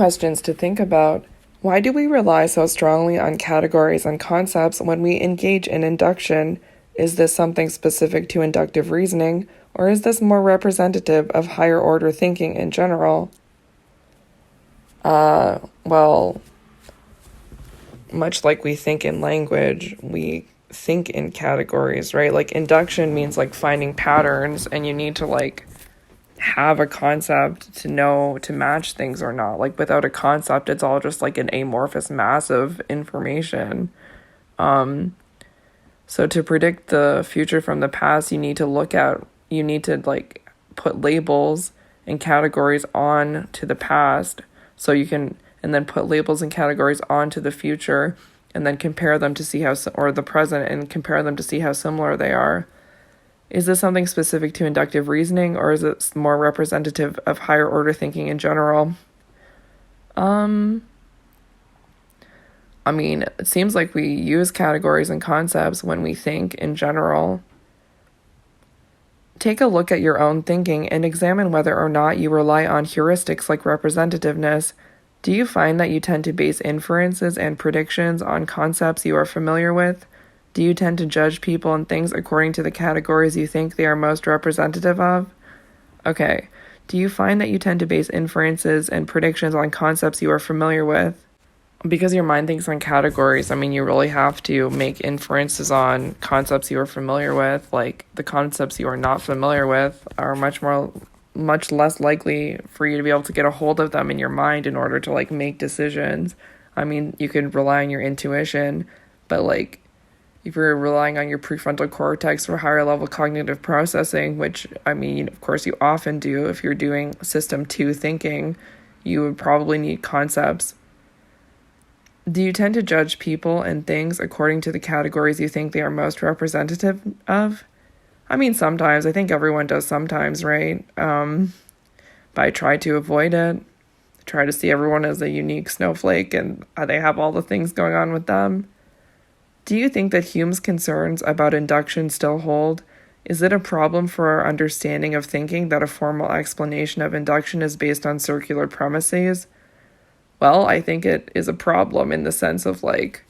questions to think about. Why do we rely so strongly on categories and concepts when we engage in induction? Is this something specific to inductive reasoning, or is this more representative of higher order thinking in general? Well, much like we think in language, we think in categories, right? Like induction means like finding patterns, and you need to like have a concept to know to match things or not. Like without a concept, it's all just like an amorphous mass of information. So to predict the future from the past, you need to like put labels and categories on to the past, so you can, and then put labels and categories onto the future, and then compare them to see or the present, and compare them to see how similar they are. Is this something specific to inductive reasoning, or is it more representative of higher order thinking in general? I mean, it seems like we use categories and concepts when we think in general. Take a look at your own thinking and examine whether or not you rely on heuristics like representativeness. Do you find that you tend to base inferences and predictions on concepts you are familiar with? Do you tend to judge people and things according to the categories you think they are most representative of? Okay. Do you find that you tend to base inferences and predictions on concepts you are familiar with? Because your mind thinks in categories, I mean, you really have to make inferences on concepts you are familiar with. Like, the concepts you are not familiar with are much less likely for you to be able to get a hold of them in your mind in order to, like, make decisions. I mean, you can rely on your intuition, but, like, if you're relying on your prefrontal cortex for higher level cognitive processing, which, I mean, of course you often do if you're doing system 2 thinking, you would probably need concepts. Do you tend to judge people and things according to the categories you think they are most representative of? I mean, sometimes. I think everyone does sometimes, right? But I try to avoid it. I try to see everyone as a unique snowflake, and they have all the things going on with them. Do you think that Hume's concerns about induction still hold? Is it a problem for our understanding of thinking that a formal explanation of induction is based on circular premises? Well, I think it is a problem in the sense of, like,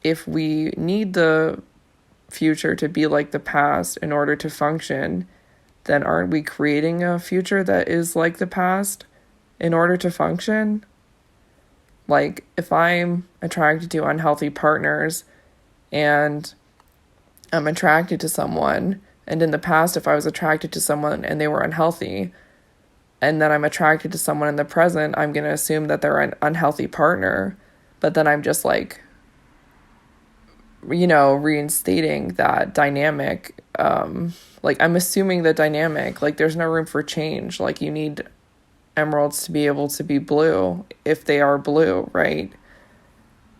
if we need the future to be like the past in order to function, then aren't we creating a future that is like the past in order to function? Like, if I'm attracted to unhealthy partners and I'm attracted to someone, and in the past, if I was attracted to someone and they were unhealthy, and then I'm attracted to someone in the present, I'm going to assume that they're an unhealthy partner. But then I'm just like, reinstating that dynamic. Like, I'm assuming the dynamic. Like, there's no room for change. Like, you need emeralds to be able to be blue if they are blue, right?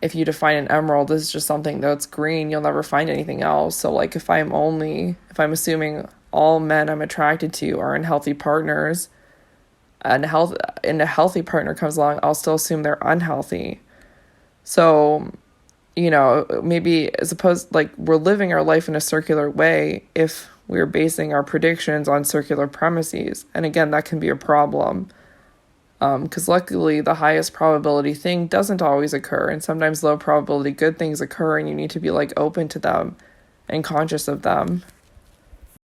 If you define an emerald as just something that's green, you'll never find anything else. So, like, if I'm assuming all men I'm attracted to are unhealthy partners, and a healthy partner comes along, I'll still assume they're unhealthy. So, maybe as opposed, like, we're living our life in a circular way if we're basing our predictions on circular premises. And again, that can be a problem. Because luckily the highest probability thing doesn't always occur, and sometimes low probability good things occur, and you need to be, like, open to them and conscious of them.